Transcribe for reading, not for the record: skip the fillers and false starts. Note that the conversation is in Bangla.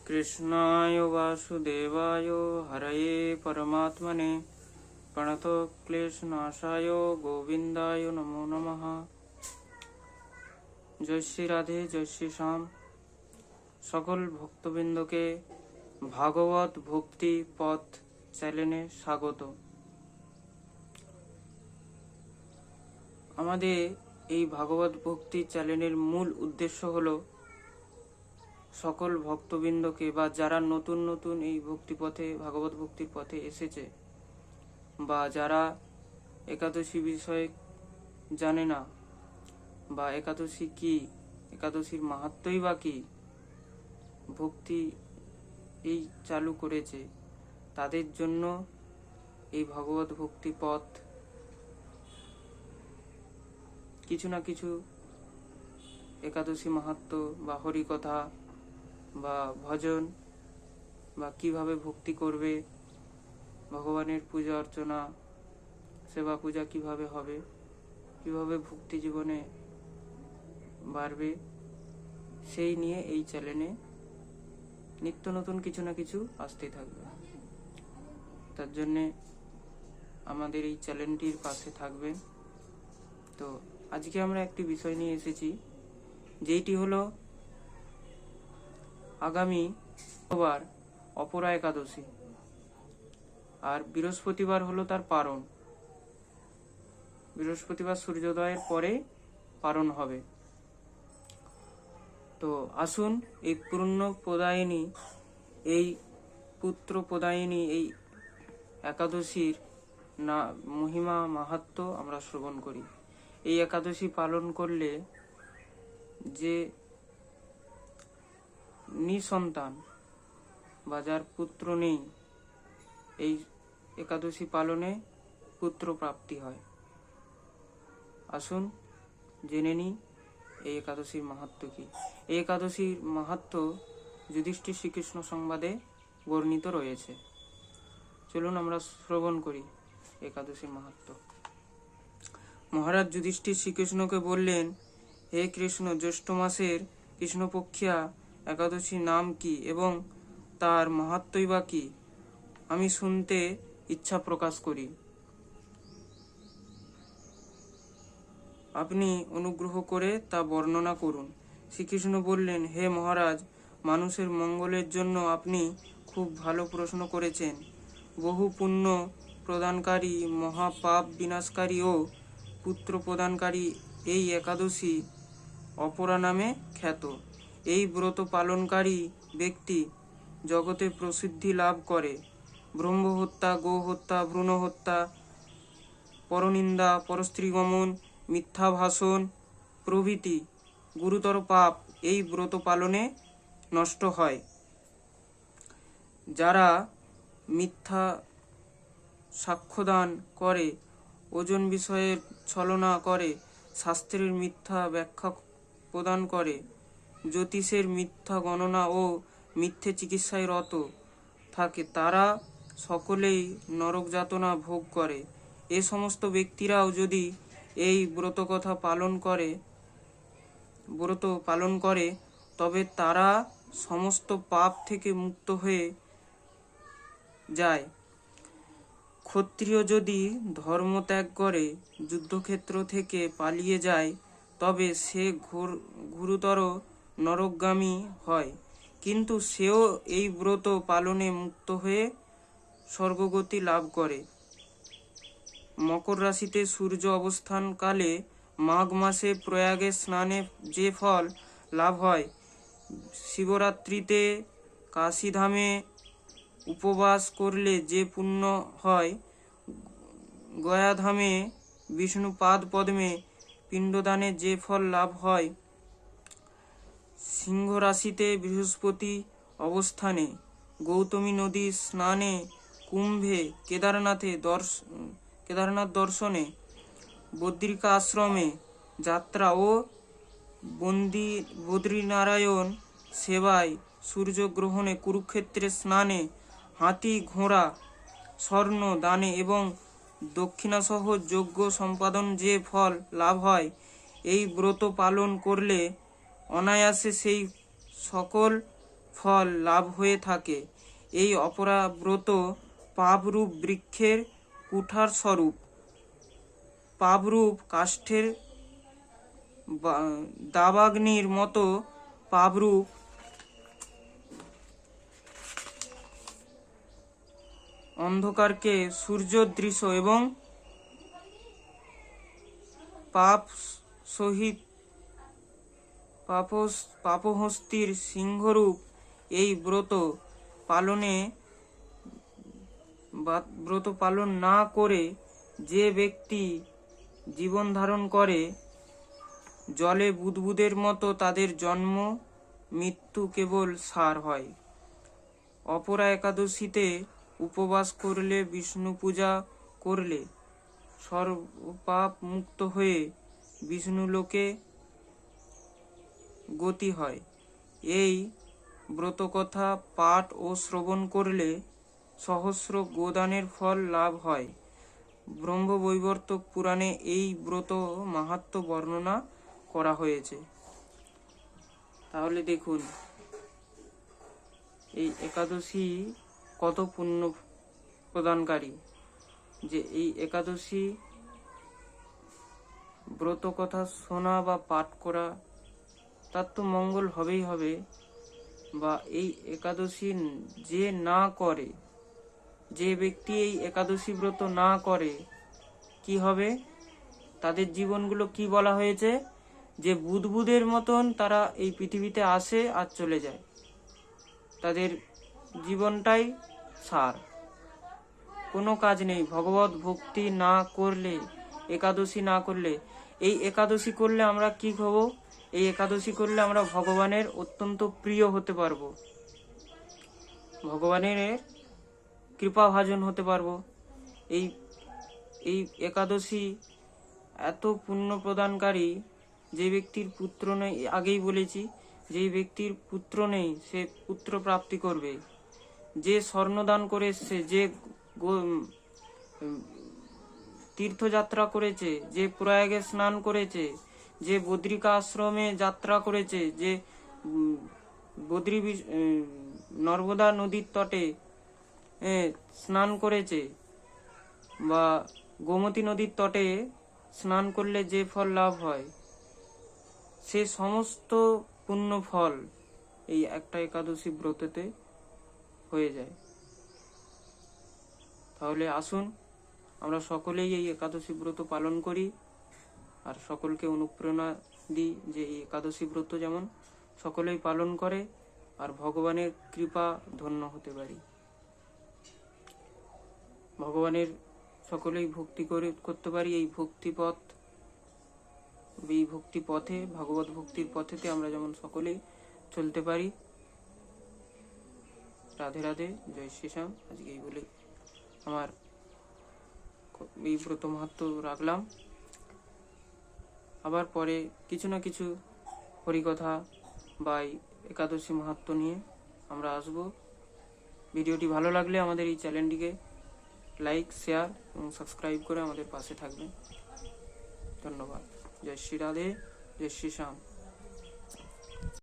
कृष्णाय वासुदेवाय हरये परमात्मने प्रणतक्लेशनाशाय गोविंदाय नमो नमः। जय श्री राधे, जय श्री श्याम। সকল ভক্তবৃন্দকে ভাগবত ভক্তি পথ চ্যানেলে স্বাগত। আমাদের এই ভাগবত ভক্তি চ্যানেলের মূল উদ্দেশ্য হলো সকল ভক্তবৃন্দকে বা যারা নতুন নতুন এই ভক্তিপথে ভাগবত ভক্তির পথে এসেছে বা যারা একাদশী বিষয়ে জানে না বা একাদশী কি, একাদশীর মাহাত্ম্যই বা কি, ভক্তি এই চালু করেছে, তাদের জন্য এই ভগবত ভক্তি পথ কিছু না কিছু একাদশী মাহাত্ম্য বা হরিকথা বা ভজন বা কিভাবে ভক্তি করবে, ভগবানের পূজা অর্চনা সেবা পূজা কিভাবে হবে, কিভাবে ভক্তি জীবনে বাড়বে, সেই নিয়ে এই চ্যানেলে নিত্য নতুন কিছু না কিছু আসতে থাকবে। তার জন্যে আমাদের এই চ্যানেলটির পাশে থাকবেন। তো আজকে আমরা একটি বিষয় নিয়ে এসেছি, যেইটি হলো আগামী শুক্রবার অপরা একাদশী আর বৃহস্পতিবার হলো তার পারণ। বৃহস্পতিবার সূর্যোদয়ের পরে পারণ হবে। তো আসুন এই পূর্ণ প্রদায়িনী, এই পুত্র প্রদায়িনী এই একাদশীর না মহিমা মাহাত্ম্য আমরা শ্রবণ করি। এই একাদশী পালন করলে যে নিঃসন্তান বা যার পুত্র নেই, এই একাদশী পালনে পুত্র প্রাপ্তি হয়। আসুন জেনে নিই এই একাদশীর মাহাত্ম্য কি। এই একাদশীর মাহাত্ম্য যুধিষ্ঠির শ্রীকৃষ্ণ সংবাদে বর্ণিত রয়েছে। চলুন আমরা শ্রবণ করি একাদশীর মাহাত্ম্য। মহারাজ যুধিষ্ঠির শ্রীকৃষ্ণকে বললেন, হে কৃষ্ণ, জ্যৈষ্ঠ মাসের কৃষ্ণপক্ষিয়া একাদশীর নাম কি এবং তার মাহাত্ম্যই বা কি? আমি শুনতে ইচ্ছা প্রকাশ করি। আপনি অনুগ্রহ করে তা বর্ণনা করুন। শ্রীকৃষ্ণ বললেন, হে মহারাজ, মানুষের মঙ্গলের জন্য আপনি খুব ভালো প্রশ্ন করেছেন। বহু পুণ্য প্রদানকারী, মহাপাপ বিনাশকারী ও পুত্র প্রদানকারী এই একাদশী অপরা নামে খ্যাত। এই ব্রত পালনকারী ব্যক্তি জগতে প্রসিদ্ধি লাভ করে। ব্রহ্ম হত্যা, গো হত্যা, ভ্রূণ হত্যা, পরনিন্দা, পরস্ত্রী গমন, মিথ্যা ভাষণ প্রভৃতি গুরুতর পাপ এই ব্রত পালনে নষ্ট হয়। যারা মিথ্যা সাক্ষ্যদান করে, ওজন বিষয়ের ছলনা করে, শাস্ত্রের মিথ্যা ব্যাখ্যা প্রদান করে, জ্যোতিষের মিথ্যা গণনা ও মিথ্যে চিকিৎসায় রত থাকে, তারা সকলেই নরক যাতনা ভোগ করে। এ সমস্ত ব্যক্তিরাও যদি এই ব্রত পালন করে তবে তারা সমস্ত পাপ থেকে মুক্ত হয়ে যায়। ক্ষত্রিয় যদি ধর্ম ত্যাগ করে যুদ্ধক্ষেত্র থেকে পালিয়ে যায় তবে সে গুরুতর নরকগামী হয়, কিন্তু সেও এই ব্রত পালনে মুক্ত হয়ে স্বর্গগতি লাভ করে। মকর রাশিতে সূর্য অবস্থানকালে মাঘ মাসে প্রয়াগে স্নানে যে ফল লাভ হয়, শিবরাত্রিতে কাশীধামে উপবাস করলে যে পুণ্য হয়, গয়াধামে বিষ্ণু পাদ পদ্মে পিণ্ডদানে যে ফল লাভ হয়, সিংহ রাশিতে বৃহস্পতি অবস্থানে, গৌতমী নদী স্নানে, কুম্ভে, কেদারনাথ দর্শনে, বদ্রিকা আশ্রমে যাত্রা ও বদ্রীনারায়ণ সেবায়, সূর্যগ্রহণে, কুরুক্ষেত্রে স্নানে, হাতি ঘোড়া স্বর্ণ দানে এবং দক্ষিণাসহ যজ্ঞ সম্পাদন যে ফল লাভ হয়, এই ব্রত পালন করলে অনায়াসে সেই সকল ফল লাভ হয়ে থাকে। এই অপরা ব্রত পাপরূপ বৃক্ষের কুঠার স্বরূপ, পাপরূপ কাষ্ঠের দাবাগ্নির মতো পাপরূপ অন্ধকারকে সূর্যদৃশ্য এবং পাপ সহিত পাপহস্তির সিংহরূপ। এই ব্রত পালন না করে যে ব্যক্তি জীবন ধারণ করে, জলে বুদবুদের মতো তাদের জন্ম মৃত্যু কেবল সার হয়। অপরা একাদশীতে উপবাস করলে, বিষ্ণু পূজা করলে সর্বপাপ মুক্ত হয়ে বিষ্ণুলোকে গতি হয়। এই ব্রতকথা পাঠ ও শ্রবণ করলে সহস্র গোদানের ফল লাভ হয়। ব্রহ্মবৈবর্ত পুরাণে এই ব্রত মাহাত্ম্য বর্ণনা করা হয়েছে। তাহলে দেখুন এই একাদশী কত পুণ্য প্রদানকারী, যে এই একাদশী ব্রত কথা শোনা বা পাঠ করা তার তো মঙ্গল হবেই হবে, বা এই একাদশী যে না করে, যে ব্যক্তি এই একাদশী ব্রত না করে কি হবে, তাদের জীবনগুলো কি বলা হয়েছে, যে বুদবুদের মতন তারা এই পৃথিবীতে আসে আর চলে যায়, তাদের জীবনটাই সার, কোনো কাজ নেই। ভগবত ভক্তি না করলে, একাদশী না করলে, এই একাদশী করলে আমরা কি হব, এই একাদশী করলে আমরা ভগবানের অত্যন্ত প্রিয় হতে পারবো, ভগবানের কৃপাভাজন হতে পারবো। এই একাদশী এত পুণ্য প্রদানকারী, যে ব্যক্তির পুত্র নেই, আগেই বলেছি, যে ব্যক্তির পুত্র নেই সে পুত্র প্রাপ্তি করবে। যে স্বর্ণদান করে এসছে, যে তীর্থযাত্রা করেছে, যে প্রয়াগে স্নান করেছে, যে বদ্রিকা আশ্রমে যাত্রা করেছে, যে নর্মদা নদীর তটে স্নান করেছে, বা গোমতী নদীর তটে স্নান করলে যে ফল লাভ হয়, সে সমস্ত পুণ্য ফল এই একটা একাদশী ব্রততে হয়ে যায়। তাহলে আসুন আমরা সকলেই এই একাদশী ব্রত পালন করি, আর সকলকে অনুপ্রেরণা দিই যে এই একাদশী ব্রত যেমন সকলেই পালন করে আর ভগবানের কৃপা ধন্য হতে পারি। ভগবানের সকলেই ভক্তি করতে পারি। এই ভক্তি পথে, ভগবত ভক্তির পথেতে আমরা যেমন সকলেই চলতে পারি। রাধে রাধে, জয় শ্রীশ্যাম। আজকে এই বলে আমার এই ব্রত মাহাত্ম্য রাখলাম। আবার পরে কিছু না কিছু হরিকথা বা একাদশী মাহাত্ম্য নিয়ে আমরা আসব। ভিডিওটি ভালো লাগলে আমাদের এই চ্যানেলটিকে লাইক, শেয়ার এবং সাবস্ক্রাইব করে আমাদের পাশে থাকবেন। ধন্যবাদ। জয় শ্রী রাধে, জয় শ্রী শ্যাম।